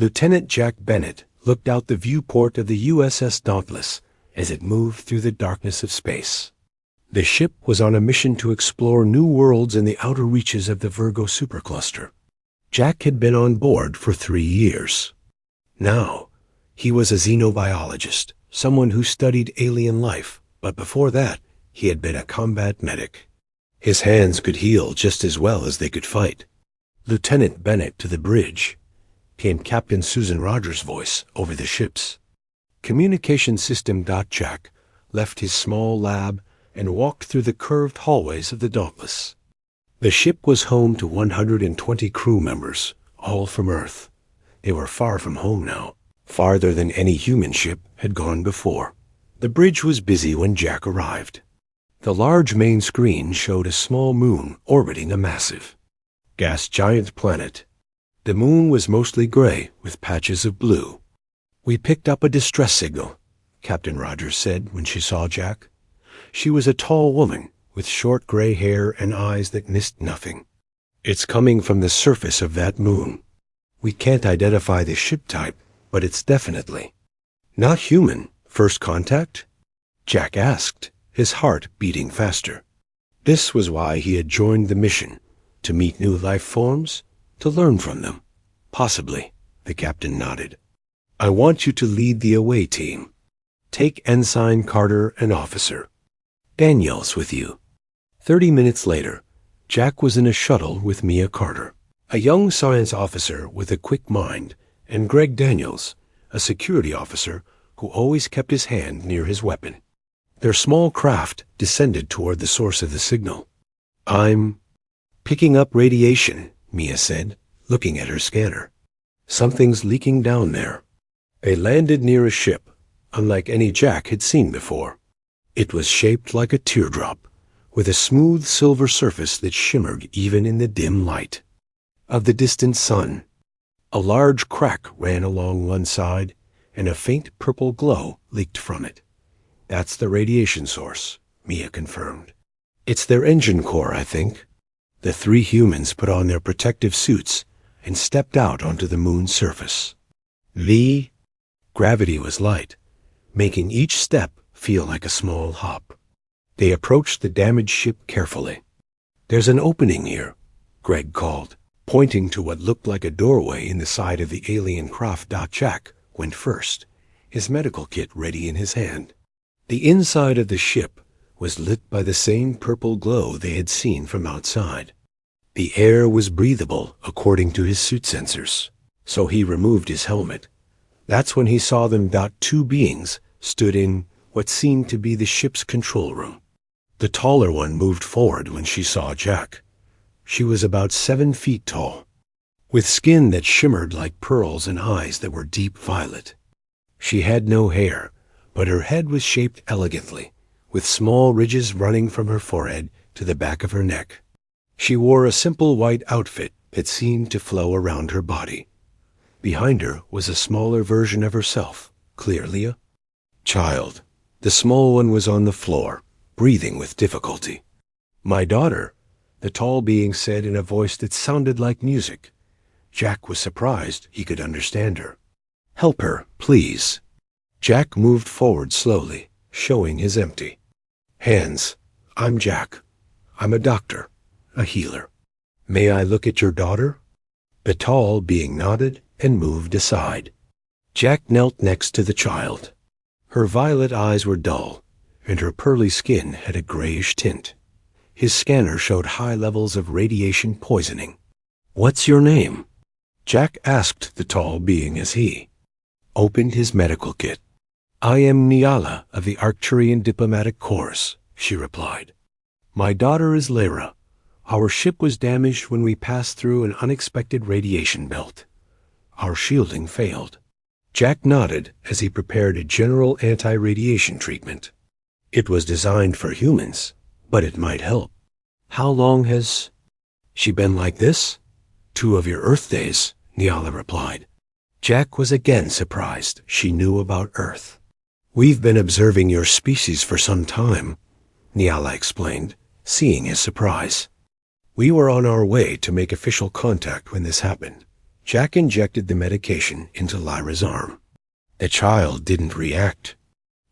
Lieutenant Jack Bennett looked out the viewport of the USS Dauntless as it moved through the darkness of space. The ship was on a mission to explore new worlds in the outer reaches of the Virgo supercluster. Jack had been on board for 3 years. Now, he was a xenobiologist, someone who studied alien life, but before that, he had been a combat medic. His hands could heal just as well as they could fight. "Lieutenant Bennett to the bridge," came Captain Susan Rogers' voice over the ship's. Communication System. Jack left his small lab and walked through the curved hallways of the Dauntless. The ship was home to 120 crew members, all from Earth. They were far from home now, farther than any human ship had gone before. The bridge was busy when Jack arrived. The large main screen showed a small moon orbiting a massive, gas giant planet. The moon was mostly gray with patches of blue. "We picked up a distress signal," Captain Rogers said when she saw Jack. She was a tall woman with short gray hair and eyes that missed nothing. "It's coming from the surface of that moon. We can't identify the ship type, but it's definitely not human. First contact?" Jack asked, his heart beating faster. This was why he had joined the mission, to meet new life forms, to learn from them. "Possibly," the captain nodded. "I want you to lead the away team. Take Ensign Carter and Officer. Danielle's with you." 30 minutes later, Jack was in a shuttle with Mia Carter, a young science officer with a quick mind, and Greg Daniels, a security officer who always kept his hand near his weapon. Their small craft descended toward the source of the signal. "I'm picking up radiation," Mia said, looking at her scanner. "Something's leaking down there." They landed near a ship, unlike any Jack had seen before. It was shaped like a teardrop, with a smooth silver surface that shimmered even in the dim light of the distant sun. A large crack ran along one side, and a faint purple glow leaked from it. "That's the radiation source," Mia confirmed. "It's their engine core, I think." The 3 humans put on their protective suits and stepped out onto the moon's surface. The gravity was light, making each step feel like a small hop. They approached the damaged ship carefully. "There's an opening here," Greg called, pointing to what looked like a doorway in the side of the alien craft. Jack went first, his medical kit ready in his hand. The inside of the ship was lit by the same purple glow they had seen from outside. The air was breathable according to his suit sensors, so he removed his helmet. That's when he saw them. 2 beings stood in what seemed to be the ship's control room. The taller one moved forward when she saw Jack. She was about 7 feet tall, with skin that shimmered like pearls and eyes that were deep violet. She had no hair, but her head was shaped elegantly, with small ridges running from her forehead to the back of her neck. She wore a simple white outfit that seemed to flow around her body. Behind her was a smaller version of herself, clearly a child. The small one was on the floor, breathing with difficulty. "My daughter," the tall being said in a voice that sounded like music. Jack was surprised he could understand her. "Help her, please." Jack moved forward slowly, showing his empty hands. "I'm Jack. I'm a doctor, a healer. May I look at your daughter?" The tall being nodded and moved aside. Jack knelt next to the child. Her violet eyes were dull, and her pearly skin had a grayish tint. His scanner showed high levels of radiation poisoning. "What's your name?" Jack asked the tall being as he opened his medical kit. "I am Niala of the Arcturian Diplomatic Corps," she replied. "My daughter is Lyra. Our ship was damaged when we passed through an unexpected radiation belt. Our shielding failed." Jack nodded as he prepared a general anti-radiation treatment. It was designed for humans, but it might help. "How long has she been like this?" "2 of your Earth days," Niala replied. Jack was again surprised she knew about Earth. "We've been observing your species for some time," Niala explained, seeing his surprise. "We were on our way to make official contact when this happened. Jack injected the medication into Lyra's arm. The child didn't react.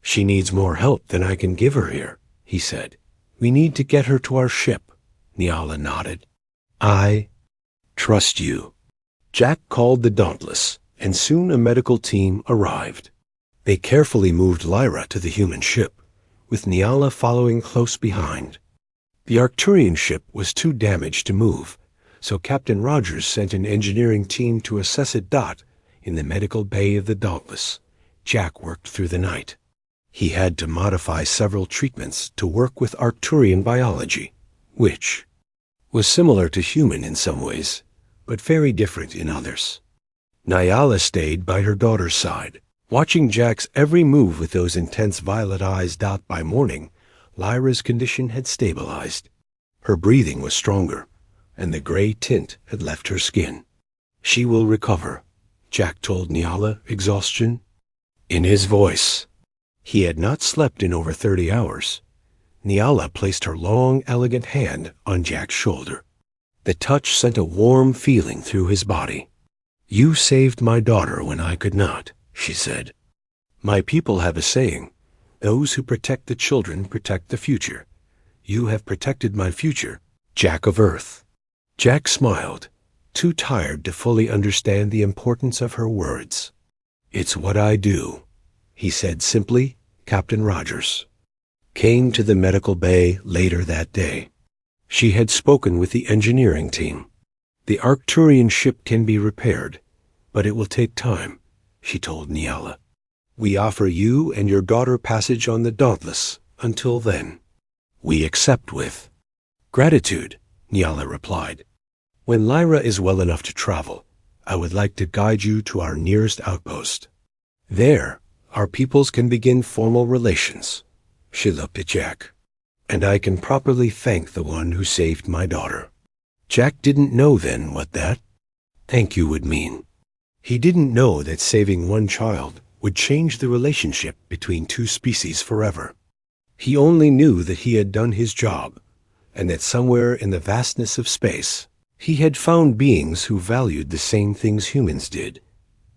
"She needs more help than I can give her here," he said. "We need to get her to our ship." Nyala nodded. "I trust you." Jack called the Dauntless, and soon a medical team arrived. They carefully moved Lyra to the human ship, with Nyala following close behind. The Arcturian ship was too damaged to move, so Captain Rogers sent an engineering team to assess it. In the medical bay of the Dauntless, Jack worked through the night. He had to modify several treatments to work with Arcturian biology, which was similar to human in some ways, but very different in others. Nyala stayed by her daughter's side, watching Jack's every move with those intense violet eyes. By morning, Lyra's condition had stabilized. Her breathing was stronger, and the gray tint had left her skin. "She will recover," Jack told Nyala, exhaustion in his voice. He had not slept in over 30 hours. Nyala placed her long, elegant hand on Jack's shoulder. The touch sent a warm feeling through his body. "You saved my daughter when I could not," she said. "My people have a saying, 'Those who protect the children protect the future.' You have protected my future, Jack of Earth." Jack smiled, too tired to fully understand the importance of her words. "It's what I do," he said simply. Captain Rogers came to the medical bay later that day. She had spoken with the engineering team. "The Arcturian ship can be repaired, but it will take time," she told Nyala. "We offer you and your daughter passage on the Dauntless until then." "We accept with gratitude," Nyala replied. "When Lyra is well enough to travel, I would like to guide you to our nearest outpost. There, our peoples can begin formal relations." She looked at Jack. "And I can properly thank the one who saved my daughter." Jack didn't know then what that thank you would mean. He didn't know that saving one child would change the relationship between two species forever. He only knew that he had done his job, and that somewhere in the vastness of space, he had found beings who valued the same things humans did: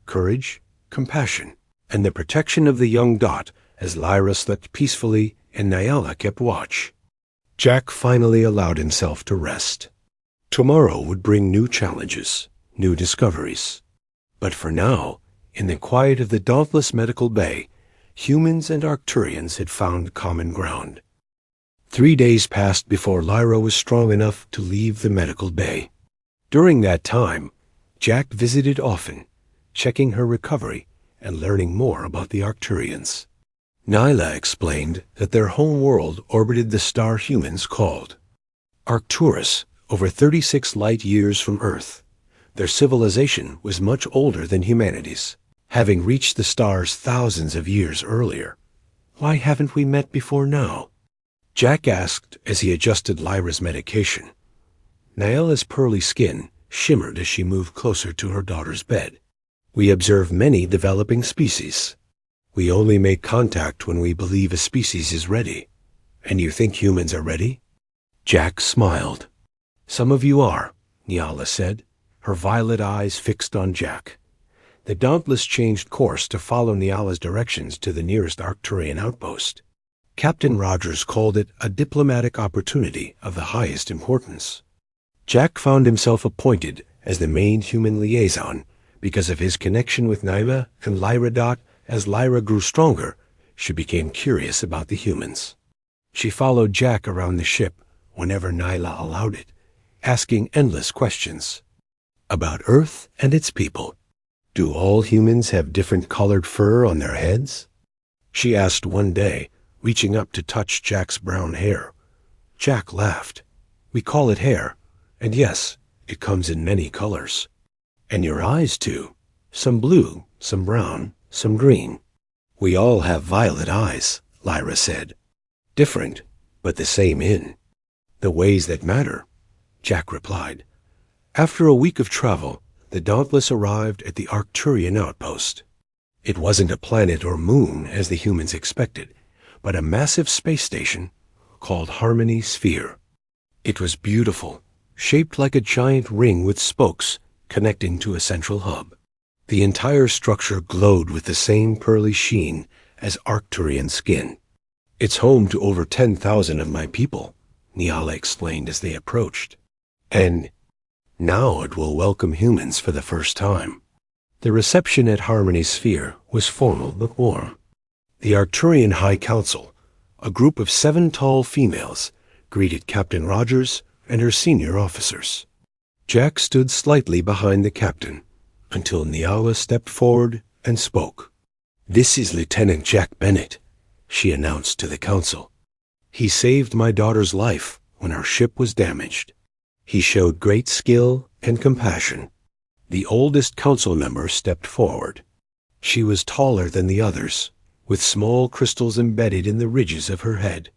courage, compassion, and the protection of the young Dot as Lyra slept peacefully and Nyala kept watch. Jack finally allowed himself to rest. Tomorrow would bring new challenges, new discoveries. But for now, in the quiet of the Dauntless Medical Bay, humans and Arcturians had found common ground. 3 days passed before Lyra was strong enough to leave the medical bay. During that time, Jack visited often, checking her recovery and learning more about the Arcturians. Nyla explained that their home world orbited the star humans called Arcturus, over 36 light years from Earth. Their civilization was much older than humanity's, having reached the stars thousands of years earlier. "Why haven't we met before now?" Jack asked as he adjusted Lyra's medication. Nyala's pearly skin shimmered as she moved closer to her daughter's bed. "We observe many developing species. We only make contact when we believe a species is ready. And you think humans are ready?" Jack smiled. "Some of you are," Nyala said, her violet eyes fixed on Jack. The Dauntless changed course to follow Nyala's directions to the nearest Arcturian outpost. Captain Rogers called it a diplomatic opportunity of the highest importance. Jack found himself appointed as the main human liaison because of his connection with Nyla and Lyra. As Lyra grew stronger, she became curious about the humans. She followed Jack around the ship whenever Nyla allowed it, asking endless questions about Earth and its people. "Do all humans have different colored fur on their heads?" she asked one day, reaching up to touch Jack's brown hair. Jack laughed. "We call it hair, and yes, it comes in many colors. And your eyes, too. Some blue, some brown, some green." "We all have violet eyes," Lyra said. "Different, but the same in the ways that matter," Jack replied. After a week of travel, the Dauntless arrived at the Arcturian outpost. It wasn't a planet or moon as the humans expected, but a massive space station called Harmony Sphere. It was beautiful, shaped like a giant ring with spokes, connecting to a central hub. The entire structure glowed with the same pearly sheen as Arcturian skin. "It's home to over 10,000 of my people," Nyala explained as they approached. "And now it will welcome humans for the first time." The reception at Harmony Sphere was formal but warm. The Arcturian High Council, a group of 7 tall females, greeted Captain Rogers and her senior officers. Jack stood slightly behind the captain until Nyala stepped forward and spoke. "This is Lieutenant Jack Bennett," she announced to the council. "He saved my daughter's life when our ship was damaged. He showed great skill and compassion." The oldest council member stepped forward. She was taller than the others, with small crystals embedded in the ridges of her head.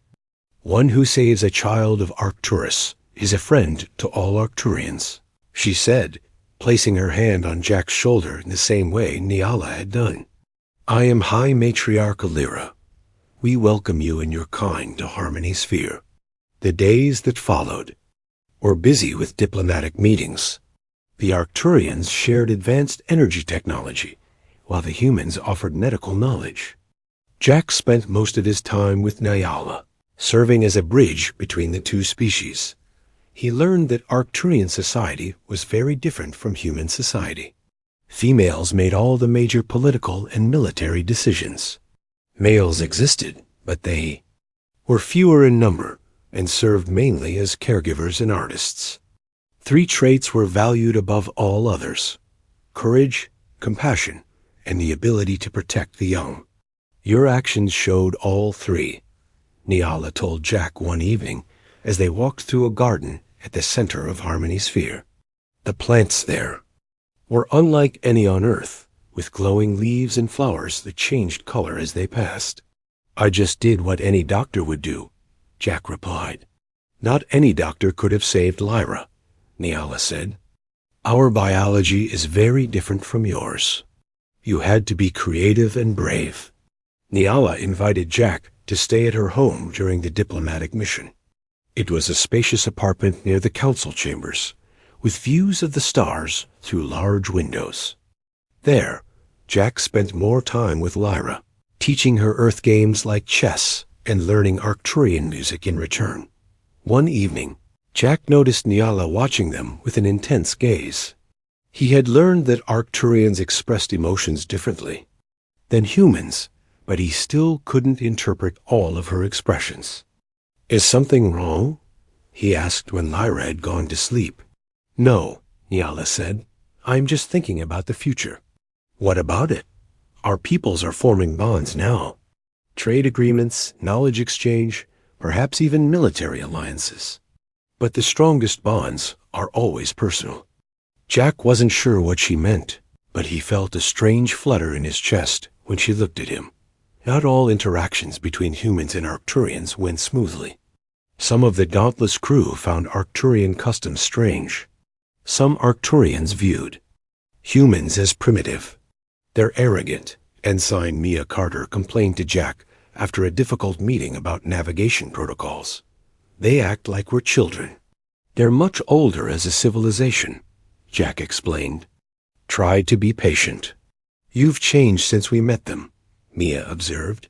"One who saves a child of Arcturus is a friend to all Arcturians," she said, placing her hand on Jack's shoulder in the same way Nyala had done. "I am High Matriarch Alira. We welcome you and your kind to Harmony Sphere." The days that followed were busy with diplomatic meetings. The Arcturians shared advanced energy technology, while the humans offered medical knowledge. Jack spent most of his time with Nyala, serving as a bridge between the two species. He learned that Arcturian society was very different from human society. Females made all the major political and military decisions. Males existed, but they were fewer in number and served mainly as caregivers and artists. 3 traits were valued above all others: courage, compassion, and the ability to protect the young. "Your actions showed all 3, Nyala told Jack one evening as they walked through a garden at the center of Harmony Sphere. The plants there were unlike any on Earth, with glowing leaves and flowers that changed color as they passed. "I just did what any doctor would do," Jack replied. "Not any doctor could have saved Lyra," Nyala said. "Our biology is very different from yours. You had to be creative and brave." Nyala invited Jack to stay at her home during the diplomatic mission. It was a spacious apartment near the council chambers, with views of the stars through large windows. There, Jack spent more time with Lyra, teaching her Earth games like chess and learning Arcturian music in return. One evening, Jack noticed Nyala watching them with an intense gaze. He had learned that Arcturians expressed emotions differently than humans, but he still couldn't interpret all of her expressions. "Is something wrong?" he asked when Lyra had gone to sleep. "No," Nyala said. "I'm just thinking about the future." "What about it?" "Our peoples are forming bonds now. Trade agreements, knowledge exchange, perhaps even military alliances. But the strongest bonds are always personal." Jack wasn't sure what she meant, but he felt a strange flutter in his chest when she looked at him. Not all interactions between humans and Arcturians went smoothly. Some of the dauntless crew found Arcturian customs strange. Some Arcturians viewed humans as primitive. "They're arrogant," Ensign Mia Carter complained to Jack after a difficult meeting about navigation protocols. "They act like we're children." "They're much older as a civilization," Jack explained. "Try to be patient." "You've changed since we met them," Mia observed.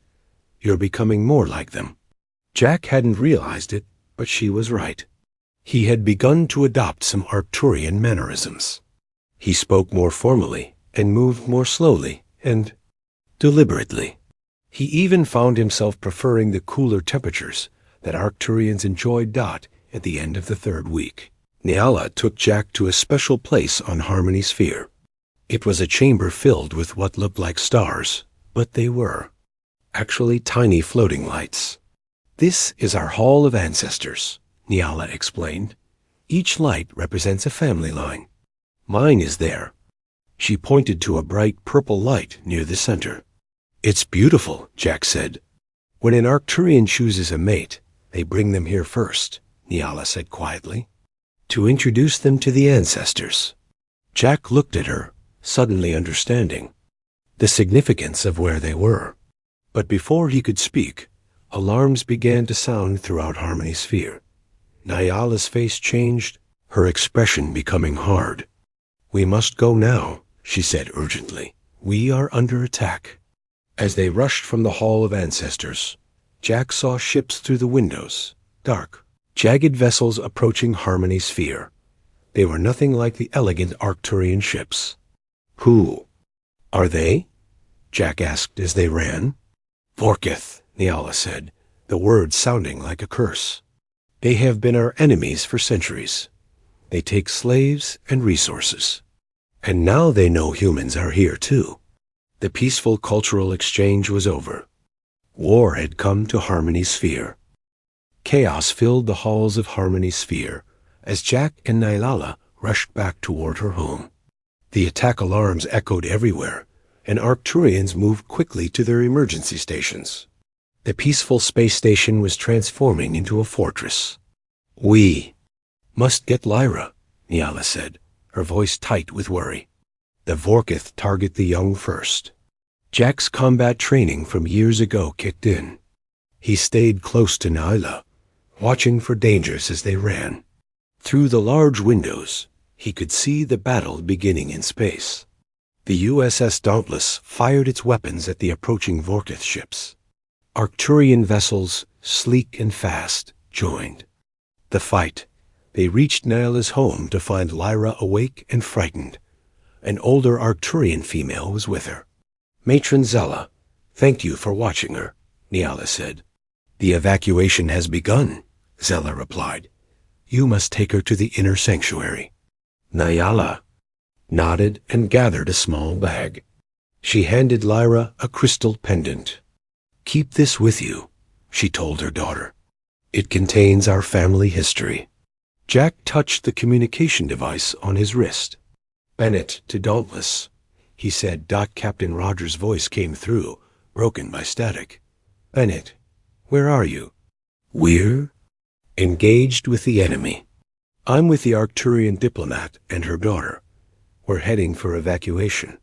"You're becoming more like them." Jack hadn't realized it, but she was right. He had begun to adopt some Arcturian mannerisms. He spoke more formally and moved more slowly and deliberately. He even found himself preferring the cooler temperatures that Arcturians enjoyed at the end of the 3rd week. Nyala took Jack to a special place on Harmony Sphere. It was a chamber filled with what looked like stars, but they were actually tiny floating lights. "This is our Hall of Ancestors," Nyala explained. "Each light represents a family line. Mine is there." She pointed to a bright purple light near the center. "It's beautiful," Jack said. "When an Arcturian chooses a mate, they bring them here first," Nyala said quietly, "to introduce them to the ancestors." Jack looked at her, suddenly understanding the significance of where they were. But before he could speak, alarms began to sound throughout Harmony Sphere. Nyala's face changed, her expression becoming hard. "We must go now," she said urgently. "We are under attack." As they rushed from the Hall of Ancestors, Jack saw ships through the windows, dark, jagged vessels approaching Harmony Sphere. They were nothing like the elegant Arcturian ships. "Who are they?" Jack asked as they ran. "Vorkith," Nyala said, the words sounding like a curse. "They have been our enemies for centuries. They take slaves and resources. And now they know humans are here too." The peaceful cultural exchange was over. War had come to Harmony Sphere. Chaos filled the halls of Harmony Sphere as Jack and Nyala rushed back toward her home. The attack alarms echoed everywhere, and Arcturians moved quickly to their emergency stations. The peaceful space station was transforming into a fortress. "We must get Lyra," Nyala said, her voice tight with worry. "The Vorkith target the young first." Jack's combat training from years ago kicked in. He stayed close to Nyla, watching for dangers as they ran. Through the large windows, he could see the battle beginning in space. The USS Dauntless fired its weapons at the approaching Vorkith ships. Arcturian vessels, sleek and fast, joined the fight. They reached Nyla's home to find Lyra awake and frightened. An older Arcturian female was with her. "Matron Zella, thank you for watching her," Nyala said. "The evacuation has begun," Zella replied. "You must take her to the inner sanctuary." Nyala nodded and gathered a small bag. She handed Lyra a crystal pendant. "Keep this with you," she told her daughter. "It contains our family history." Jack touched the communication device on his wrist. "Bennett to Dauntless," he said. Captain Rogers' voice came through, broken by static. "Bennett, where are you?" "We're engaged with the enemy. I'm with the Arcturian diplomat and her daughter. We're heading for evacuation."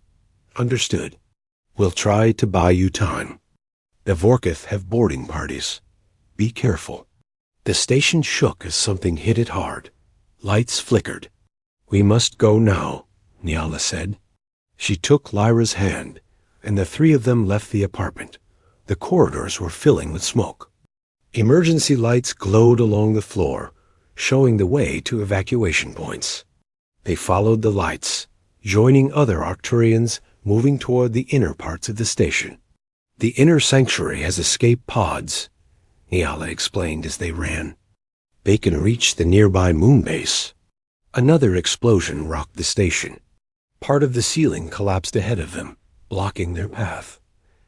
"Understood. We'll try to buy you time. The Vorkith have boarding parties. Be careful." The station shook as something hit it hard. Lights flickered. "We must go now," Nyala said. She took Lyra's hand, and the three of them left the apartment. The corridors were filling with smoke. Emergency lights glowed along the floor, showing the way to evacuation points. They followed the lights, joining other Arcturians moving toward the inner parts of the station. "The inner sanctuary has escape pods," Nyala explained as they ran. "They can reach the nearby moon base." Another explosion rocked the station. Part of the ceiling collapsed ahead of them, blocking their path.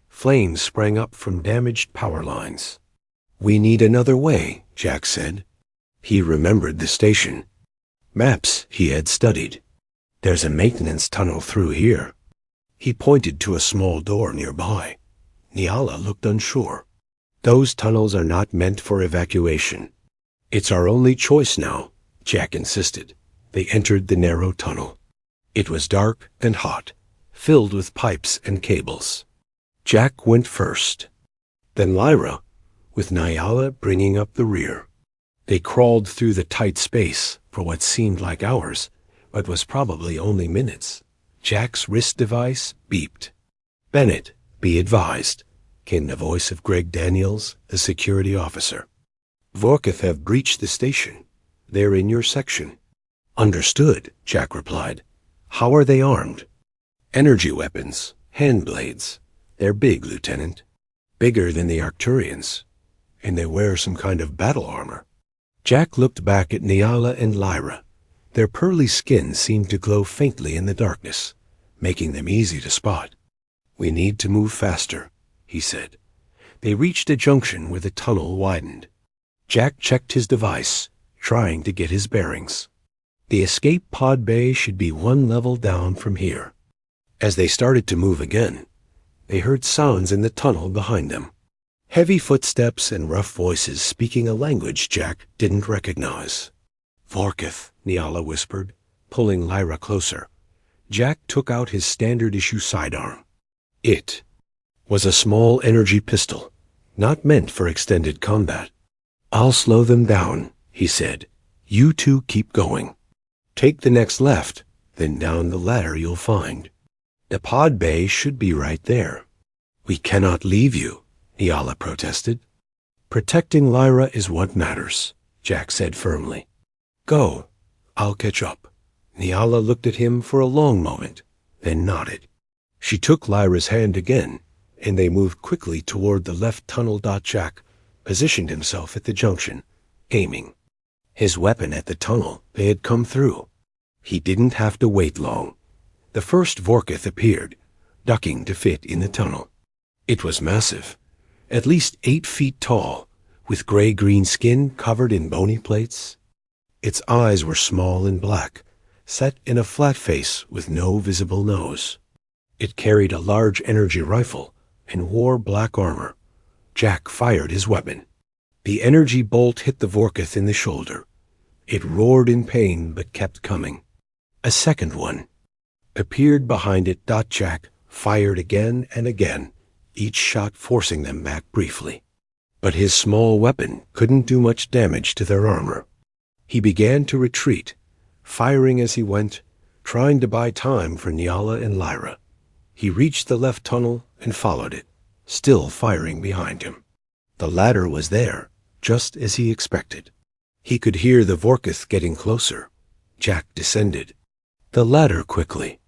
Flames sprang up from damaged power lines. "We need another way," Jack said. He remembered the station. Maps he had studied. "There's a maintenance tunnel through here." He pointed to a small door nearby. Nyala looked unsure. "Those tunnels are not meant for evacuation." "It's our only choice now," Jack insisted. They entered the narrow tunnel. It was dark and hot, filled with pipes and cables. Jack went first, then Lyra, with Nyala bringing up the rear. They crawled through the tight space for what seemed like hours, but was probably only minutes. Jack's wrist device beeped. "Bennett, be advised," came the voice of Greg Daniels, the security officer. "Vorkith have breached the station. They're in your section." "Understood," Jack replied. "How are they armed?" "Energy weapons, hand blades. They're big, Lieutenant. Bigger than the Arcturians. And they wear some kind of battle armor." Jack looked back at Nyala and Lyra. Their pearly skin seemed to glow faintly in the darkness, making them easy to spot. "We need to move faster," he said. They reached a junction where the tunnel widened. Jack checked his device, trying to get his bearings. The escape pod bay should be one level down from here. As they started to move again, they heard sounds in the tunnel behind them. Heavy footsteps and rough voices speaking a language Jack didn't recognize. "Vorkith," Nyala whispered, pulling Lyra closer. Jack took out his standard-issue sidearm. It was a small energy pistol, not meant for extended combat. "I'll slow them down," he said. "You two keep going. Take the next left, then down the ladder you'll find. The pod bay should be right there. We cannot leave you, Nyala protested. Protecting Lyra is what matters, Jack said firmly. Go. I'll catch up. Nyala looked at him for a long moment, then nodded. She took Lyra's hand again, and they moved quickly toward the left tunnel. Jack positioned himself at the junction, aiming. His weapon at the tunnel they had come through. He didn't have to wait long. The first Vorkith appeared, ducking to fit in the tunnel. It was massive, at least 8 feet tall, with gray-green skin covered in bony plates. Its eyes were small and black, set in a flat face with no visible nose. It carried a large energy rifle and wore black armor. Jack fired his weapon. The energy bolt hit the Vorkith in the shoulder. It roared in pain but kept coming. A second one appeared behind it. Jack fired again and again, each shot forcing them back briefly. But his small weapon couldn't do much damage to their armor. He began to retreat, firing as he went, trying to buy time for Nyala and Lyra. He reached the left tunnel and followed it, still firing behind him. The ladder was there, just as he expected. He could hear the Vorkith getting closer. Jack descended the ladder quickly.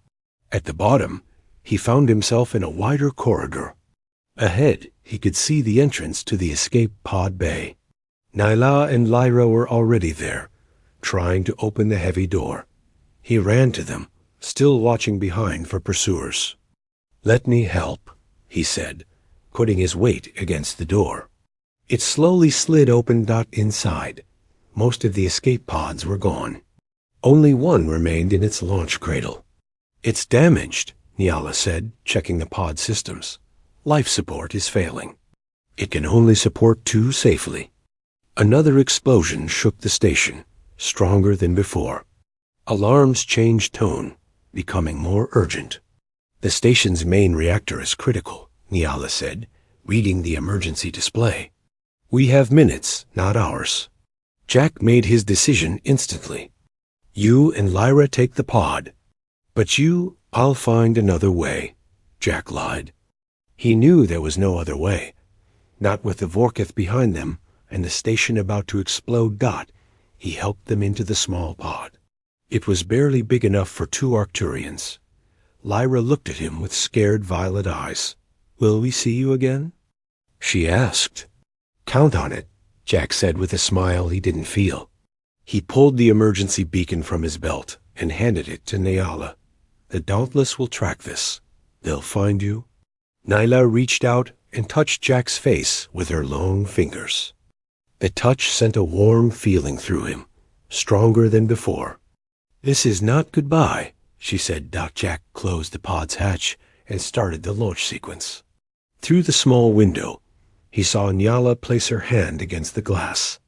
At the bottom, he found himself in a wider corridor. Ahead, he could see the entrance to the escape pod bay. Nyla and Lyra were already there, trying to open the heavy door. He ran to them, still watching behind for pursuers. "Let me help," he said, putting his weight against the door. It slowly slid open. Inside, most of the escape pods were gone. Only one remained in its launch cradle. "It's damaged," Nyala said, checking the pod systems. "Life support is failing. It can only support 2 safely." Another explosion shook the station, stronger than before. Alarms changed tone, becoming more urgent. "The station's main reactor is critical," Nyala said, reading the emergency display. "We have minutes, not hours." Jack made his decision instantly. "You and Lyra take the pod. But I'll find another way," Jack lied. He knew there was no other way. Not with the Vorkith behind them and the station about to explode. He helped them into the small pod. It was barely big enough for 2 Arcturians. Lyra looked at him with scared violet eyes. "Will we see you again?" she asked. "Count on it," Jack said with a smile he didn't feel. He pulled the emergency beacon from his belt and handed it to Nyala. "The Dauntless will track this. They'll find you." Nyla reached out and touched Jack's face with her long fingers. The touch sent a warm feeling through him, stronger than before. "This is not goodbye," she said. Jack closed the pod's hatch and started the launch sequence. Through the small window, he saw Nyala place her hand against the glass.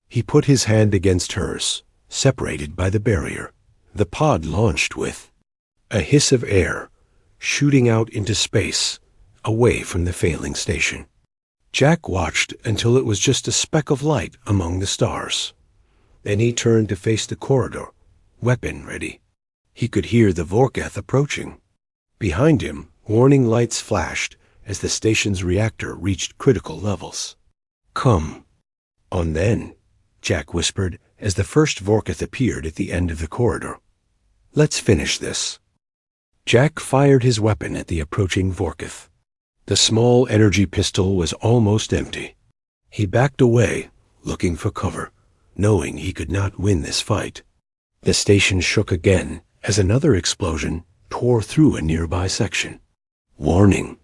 He put his hand against hers, separated by the barrier. The pod launched with a hiss of air, shooting out into space, away from the failing station. Jack watched until it was just a speck of light among the stars. Then he turned to face the corridor, weapon ready. He could hear the Vorkith approaching. Behind him, warning lights flashed as the station's reactor reached critical levels. "Come." "On then," Jack whispered as the first Vorkith appeared at the end of the corridor. "Let's finish this." Jack fired his weapon at the approaching Vorkith. The small energy pistol was almost empty. He backed away, looking for cover, knowing he could not win this fight. The station shook again as another explosion tore through a nearby section. Warning.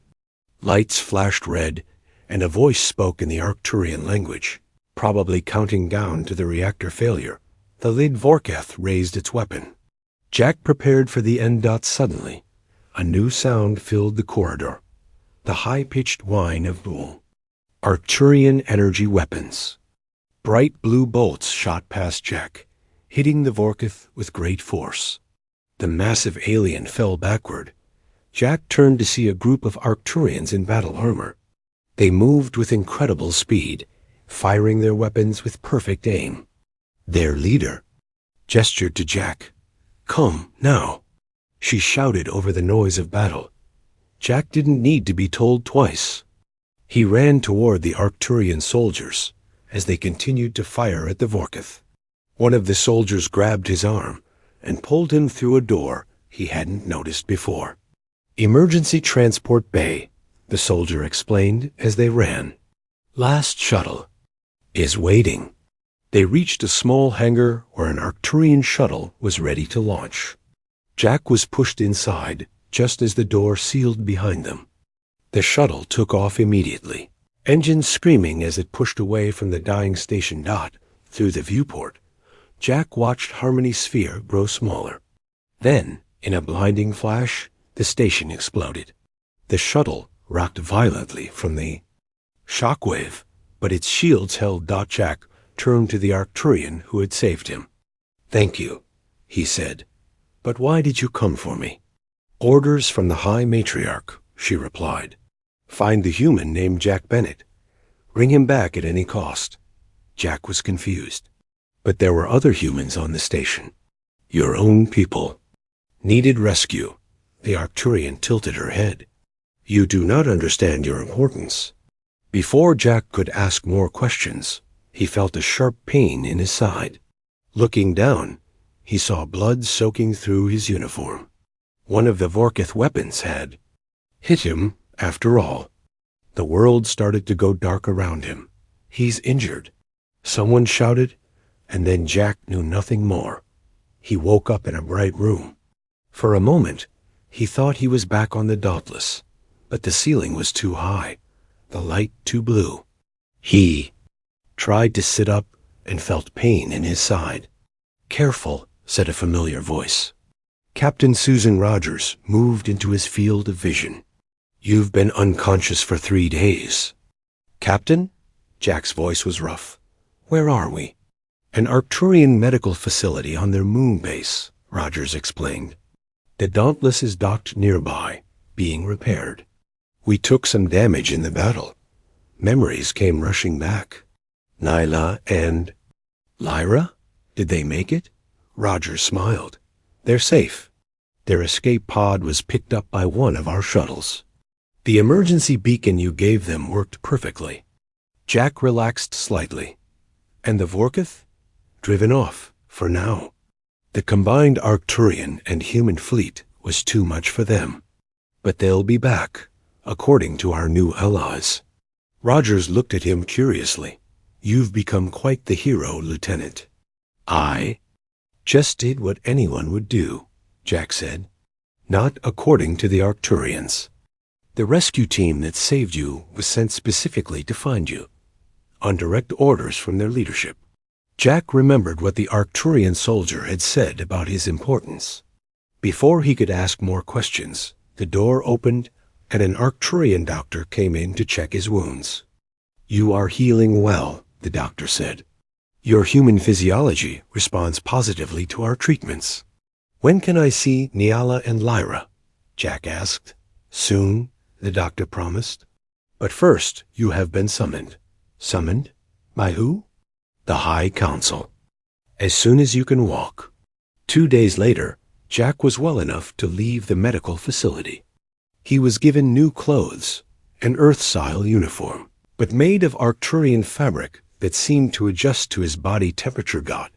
Lights flashed red, and a voice spoke in the Arcturian language, probably counting down to the reactor failure. The lead Vorkith raised its weapon. Jack prepared for the end. Suddenly, a new sound filled the corridor, the high-pitched whine of Bull. Arcturian energy weapons. Bright blue bolts shot past Jack, hitting the Vorkith with great force. The massive alien fell backward. Jack turned to see a group of Arcturians in battle armor. They moved with incredible speed, firing their weapons with perfect aim. Their leader gestured to Jack. "Come, now." she shouted over the noise of battle. Jack didn't need to be told twice. He ran toward the Arcturian soldiers as they continued to fire at the Vorkith. One of the soldiers grabbed his arm and pulled him through a door he hadn't noticed before. "Emergency transport bay," the soldier explained as they ran. "Last shuttle is waiting." They reached a small hangar where an Arcturian shuttle was ready to launch. Jack was pushed inside just as the door sealed behind them. The shuttle took off immediately, engines screaming as it pushed away from the dying station dot through the viewport. Jack watched Harmony Sphere grow smaller. Then, in a blinding flash, the station exploded. The shuttle rocked violently from the shockwave, but its shields held. Jack turned to the Arcturian who had saved him. "Thank you," he said. "But why did you come for me?" "Orders from the High Matriarch," she replied. "Find the human named Jack Bennett. Bring him back at any cost." Jack was confused. "But there were other humans on the station. Your own people. Needed rescue." The Arcturian tilted her head. "You do not understand your importance." Before Jack could ask more questions, he felt a sharp pain in his side. Looking down, he saw blood soaking through his uniform. One of the Vorkith weapons had hit him, after all. The world started to go dark around him. "He's injured," someone shouted, and then Jack knew nothing more. He woke up in a bright room. For a moment, he thought he was back on the Dauntless, but the ceiling was too high, the light too blue. He tried to sit up and felt pain in his side. "Careful," said a familiar voice. Captain Susan Rogers moved into his field of vision. "You've been unconscious for 3 days." "Captain?" Jack's voice was rough. "Where are we?" "An Arcturian medical facility on their moon base," Rogers explained. "The Dauntless is docked nearby, being repaired. We took some damage in the battle." Memories came rushing back. Nyla and Lyra? Did they make it? Rogers smiled. "They're safe. Their escape pod was picked up by one of our shuttles. The emergency beacon you gave them worked perfectly." Jack relaxed slightly. "And the Vorkith?" "Driven off, for now. The combined Arcturian and human fleet was too much for them. But they'll be back, according to our new allies." Rogers looked at him curiously. "You've become quite the hero, Lieutenant." "I just did what anyone would do," Jack said. "Not according to the Arcturians. The rescue team that saved you was sent specifically to find you, on direct orders from their leadership." Jack remembered what the Arcturian soldier had said about his importance. Before he could ask more questions, the door opened and an Arcturian doctor came in to check his wounds. "You are healing well," the doctor said. "Your human physiology responds positively to our treatments." "When can I see Nyala and Lyra?" Jack asked. "Soon," the doctor promised. "But first you have been summoned." "Summoned? By who?" "The High Council. As soon as you can walk." 2 days later, Jack was well enough to leave the medical facility. He was given new clothes, an Earth-style uniform, but made of Arcturian fabric that seemed to adjust to his body temperature god.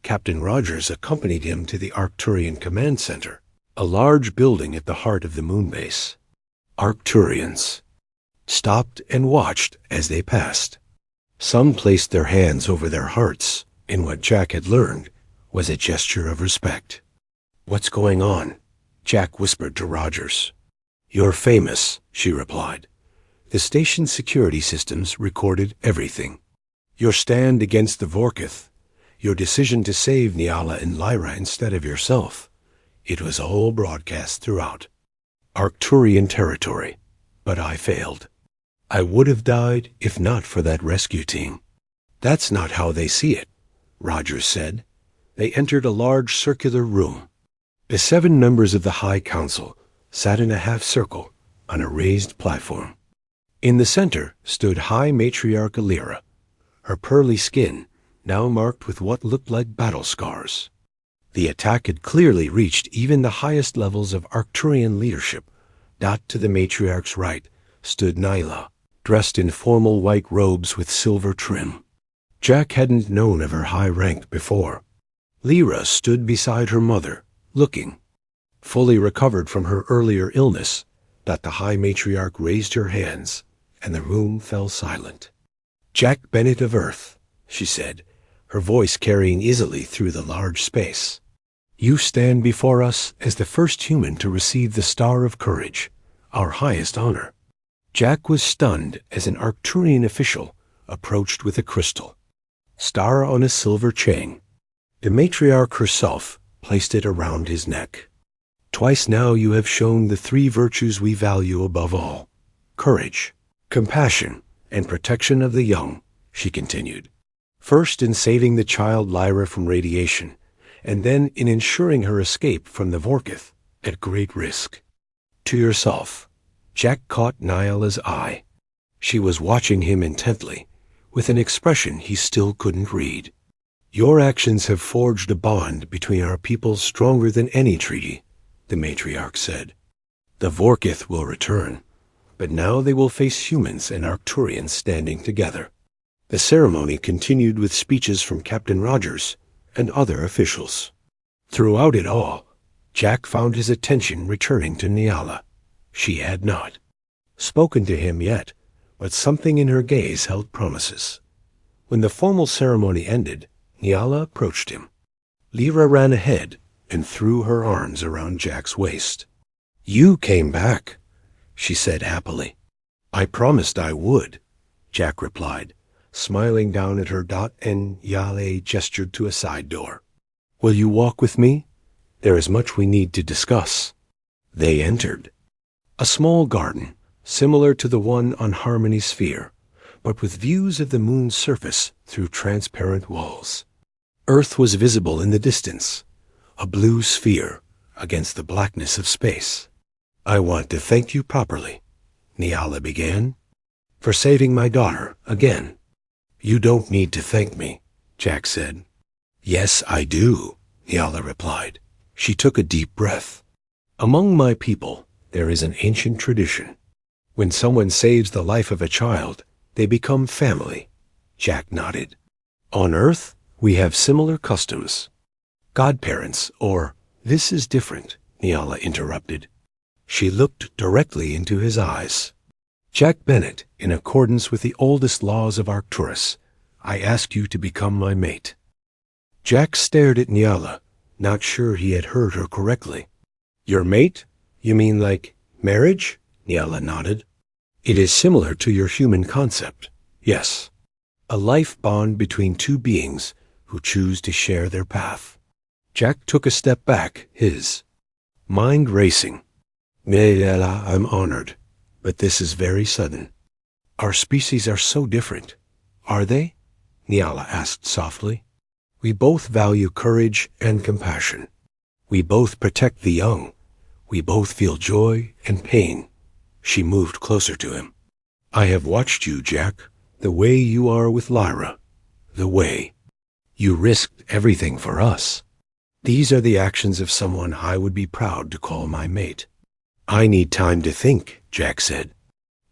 Captain Rogers accompanied him to the Arcturian Command Center, a large building at the heart of the moon base. Arcturians stopped and watched as they passed. Some placed their hands over their hearts in what Jack had learned was a gesture of respect. "What's going on?" Jack whispered to Rogers. "You're famous," she replied. "The station's security systems recorded everything. Your stand against the Vorkith, your decision to save Nyala and Lyra instead of yourself. It was all broadcast throughout. Arcturian territory, but I failed. I would have died if not for that rescue team." "That's not how they see it," Rogers said. They entered a large circular room. The 7 members of the High Council sat in a half-circle on a raised platform. In the center stood High Matriarch Lyra, her pearly skin now marked with what looked like battle scars. The attack had clearly reached even the highest levels of Arcturian leadership. To the matriarch's right stood Nyla, dressed in formal white robes with silver trim. Jack hadn't known of her high rank before. Lyra stood beside her mother, looking. Fully recovered from her earlier illness, the high matriarch raised her hands, and the room fell silent. "Jack Bennett of Earth," she said, her voice carrying easily through the large space. "You stand before us as the first human to receive the Star of Courage, our highest honor." Jack was stunned as an Arcturian official approached with a crystal star on a silver chain. The matriarch herself placed it around his neck. "Twice now you have shown the three virtues we value above all: courage, compassion, and protection of the young," she continued. "First in saving the child Lyra from radiation, and then in ensuring her escape from the Vorkith at great risk. To yourself." Jack caught Nyala's eye. She was watching him intently, with an expression he still couldn't read. "Your actions have forged a bond between our peoples stronger than any treaty," the matriarch said. "The Vorkith will return, but now they will face humans and Arcturians standing together." The ceremony continued with speeches from Captain Rogers and other officials. Throughout it all, Jack found his attention returning to Nyala. She had not spoken to him yet, but something in her gaze held promises. When the formal ceremony ended, Nyala approached him. Lyra ran ahead and threw her arms around Jack's waist. "You came back," she said happily. "I promised I would," Jack replied, smiling down at her. And Nyala gestured to a side door. "Will you walk with me? There is much we need to discuss." They entered a small garden, similar to the one on Harmony Sphere, but with views of the moon's surface through transparent walls. Earth was visible in the distance, a blue sphere against the blackness of space. "I want to thank you properly," Nyala began, "for saving my daughter again." "You don't need to thank me," Jack said. "Yes, I do," Nyala replied. She took a deep breath. "Among my people, there is an ancient tradition. When someone saves the life of a child, they become family." Jack nodded. "On Earth, we have similar customs. Godparents, or—" "This is different," Nyala interrupted. She looked directly into his eyes. "Jack Bennett, in accordance with the oldest laws of Arcturus, I ask you to become my mate." Jack stared at Nyala, not sure he had heard her correctly. "Your mate? You mean like marriage?" Nyala nodded. "It is similar to your human concept, yes. A life bond between two beings who choose to share their path." Jack took a step back, his mind racing. "Nyala, I'm honored, but this is very sudden." "Our species are so different. Are they?" Nyala asked softly. "We both value courage and compassion. We both protect the young. We both feel joy and pain." She moved closer to him. "I have watched you, Jack, the way you are with Lyra, the way you risked everything for us. These are the actions of someone I would be proud to call my mate." "I need time to think," Jack said.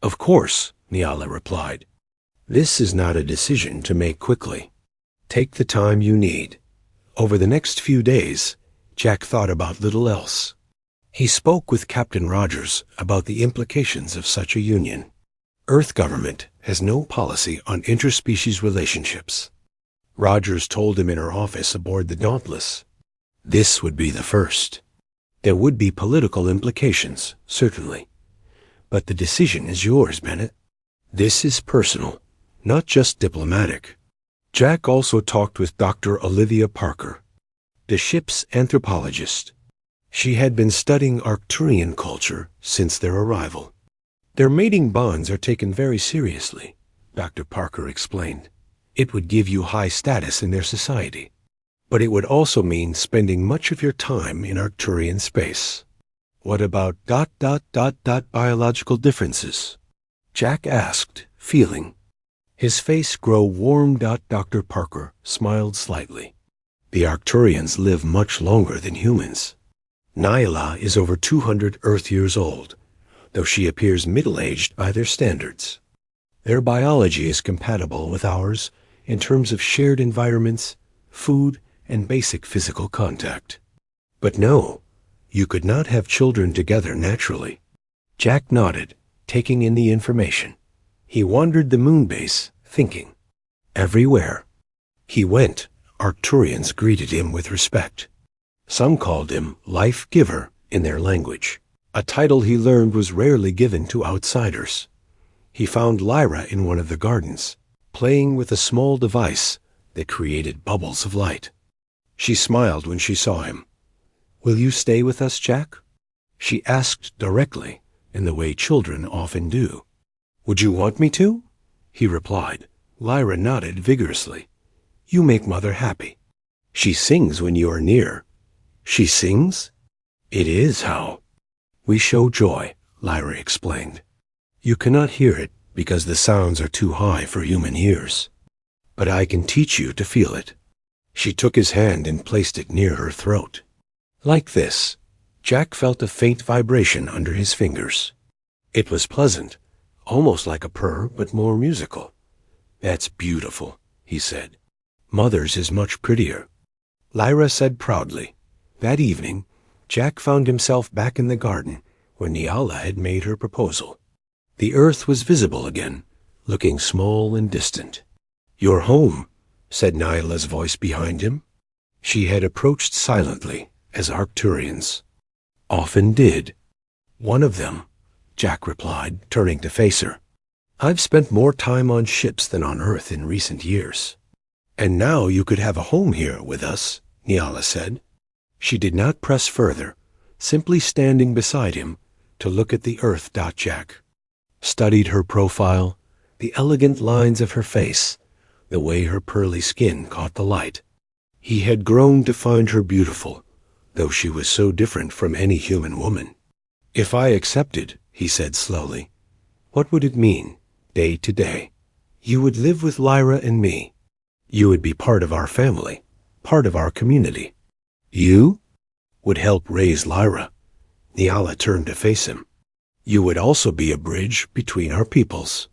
"Of course," Nyala replied. "This is not a decision to make quickly. Take the time you need." Over the next few days, Jack thought about little else. He spoke with Captain Rogers about the implications of such a union. Earth government has no policy on interspecies relationships. Rogers told him in her office aboard the Dauntless. This would be the first. There would be political implications, certainly. But the decision is yours, Bennett. This is personal, not just diplomatic. Jack also talked with Dr. Olivia Parker, the ship's anthropologist. She had been studying Arcturian culture since their arrival. "Their mating bonds are taken very seriously," Dr. Parker explained. "It would give you high status in their society. But it would also mean spending much of your time in Arcturian space." "What about ... biological differences?" Jack asked, feeling his face grow warm. Dr. Parker smiled slightly. The Arcturians live much longer than humans. Nyla is over 200 Earth years old, though she appears middle-aged by their standards. Their biology is compatible with ours in terms of shared environments, food, and basic physical contact. But no, you could not have children together naturally. Jack nodded, taking in the information. He wandered the moon base, thinking. Everywhere he went, Arcturians greeted him with respect. Some called him Life Giver in their language, a title he learned was rarely given to outsiders. He found Lyra in one of the gardens, playing with a small device that created bubbles of light. She smiled when she saw him. "Will you stay with us, Jack?" She asked directly, in the way children often do. "Would you want me to?" he replied. Lyra nodded vigorously. "You make Mother happy. She sings when you are near." "She sings?" "It is how we show joy," Lyra explained. "You cannot hear it because the sounds are too high for human ears. But I can teach you to feel it." She took his hand and placed it near her throat. Like this, Jack felt a faint vibration under his fingers. It was pleasant, almost like a purr, but more musical. "That's beautiful," he said. "Mother's is much prettier," Lyra said proudly. That evening, Jack found himself back in the garden where Nyala had made her proposal. The earth was visible again, looking small and distant. "You're home," said Nyala's voice behind him. She had approached silently, as Arcturians often did. "One of them," Jack replied, turning to face her. "I've spent more time on ships than on Earth in recent years." "And now you could have a home here with us," Nyala said. She did not press further, simply standing beside him to look at the Earth. Jack studied her profile, the elegant lines of her face, the way her pearly skin caught the light. He had grown to find her beautiful, though she was so different from any human woman. "If I accepted," he said slowly, "what would it mean, day to day? You would live with Lyra and me. You would be part of our family, part of our community. You would help raise Lyra." Nyala turned to face him. "You would also be a bridge between our peoples.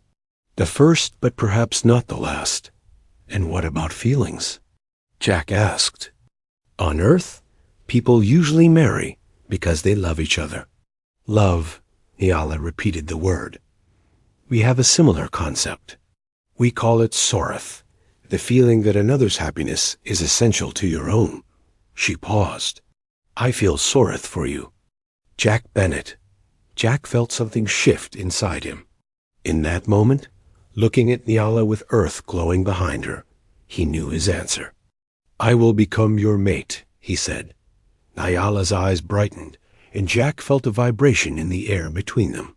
The first, but perhaps not the last." "And what about feelings?" Jack asked. "On Earth, people usually marry because they love each other." "Love," Nyala repeated the word. "We have a similar concept. We call it soreth, the feeling that another's happiness is essential to your own." She paused. "I feel soreth for you." Jack Bennett. Jack felt something shift inside him. In that moment, looking at Nyala with Earth glowing behind her, he knew his answer. "I will become your mate," he said. Nyala's eyes brightened, and Jack felt a vibration in the air between them.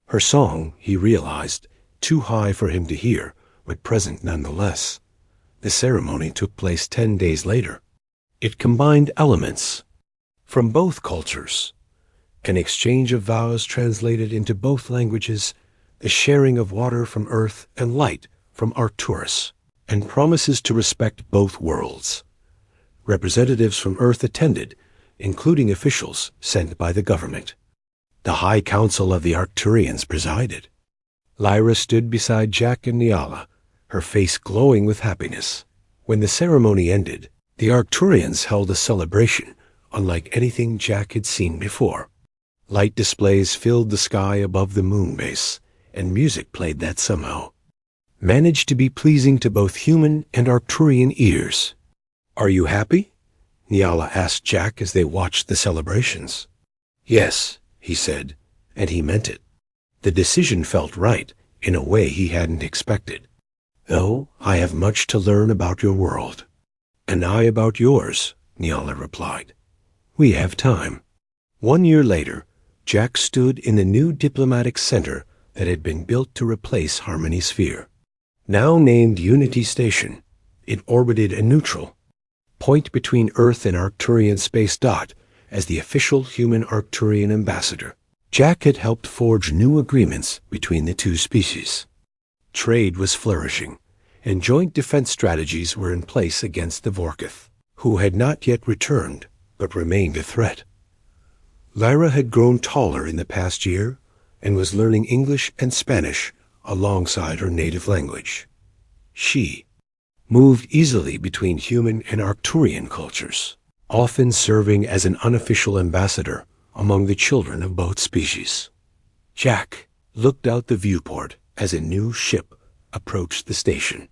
Her song, he realized, too high for him to hear, but present nonetheless. The ceremony took place 10 days later. It combined elements from both cultures, an exchange of vows translated into both languages, the sharing of water from Earth and light from Arcturus, and promises to respect both worlds. Representatives from Earth attended, including officials sent by the government. The High Council of the Arcturians presided. Lyra stood beside Jack and Nyala, her face glowing with happiness. When the ceremony ended, the Arcturians held a celebration unlike anything Jack had seen before. Light displays filled the sky above the moon base, and music played that somehow managed to be pleasing to both human and Arcturian ears. "Are you happy?" Nyala asked Jack as they watched the celebrations. "Yes," he said, and he meant it. The decision felt right in a way he hadn't expected. "Though I have much to learn about your world." "And I about yours," Nyala replied. "We have time." 1 year later, Jack stood in the new diplomatic center that had been built to replace Harmony Sphere. Now named Unity Station, it orbited a neutral point between Earth and Arcturian space. As the official human Arcturian ambassador, Jack had helped forge new agreements between the two species. Trade was flourishing, and joint defense strategies were in place against the Vorkith. who had not yet returned, but remained a threat. Lyra had grown taller in the past year and was learning English and Spanish alongside her native language. She moved easily between human and Arcturian cultures, often serving as an unofficial ambassador among the children of both species. Jack looked out the viewport as a new ship approached the station.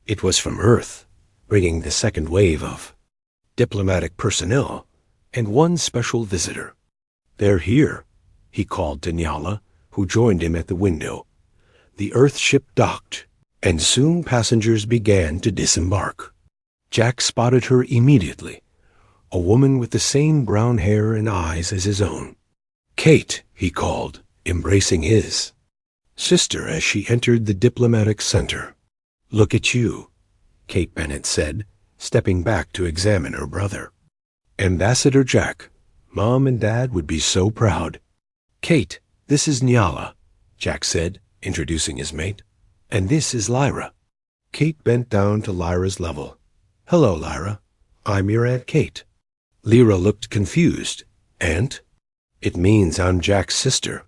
It was from Earth, bringing the second wave of diplomatic personnel and one special visitor. "They're here," he called to Nyala, who joined him at the window. The Earth ship docked, and soon passengers began to disembark. Jack spotted her immediately, a woman with the same brown hair and eyes as his own. "Kate," he called, embracing his sister as she entered the diplomatic center. "Look at you," Kate Bennett said, stepping back to examine her brother. "Ambassador Jack, Mom and Dad would be so proud." "Kate, this is Nyala," Jack said, introducing his mate. "And this is Lyra." Kate bent down to Lyra's level. "Hello, Lyra. I'm your Aunt Kate." Lyra looked confused. "Aunt? It means I'm Jack's sister.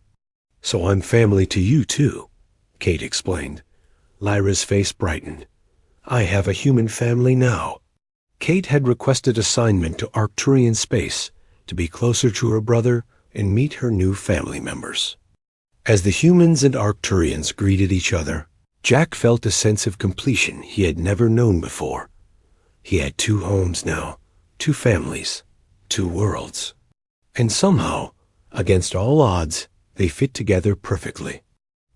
So I'm family to you, too," Kate explained. Lyra's face brightened. "I have a human family now." Kate had requested assignment to Arcturian space to be closer to her brother and meet her new family members. As the humans and Arcturians greeted each other, Jack felt a sense of completion he had never known before. He had two homes now, two families, two worlds. And somehow, against all odds, they fit together perfectly.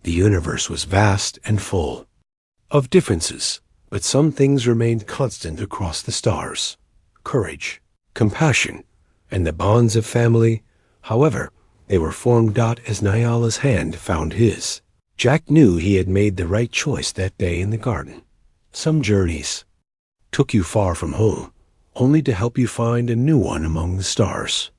The universe was vast and full of differences, but some things remained constant across the stars: courage, compassion, and the bonds of family. However, they were formed as Nyala's hand found his. Jack knew he had made the right choice that day in the garden. Some journeys took you far from home, only to help you find a new one among the stars.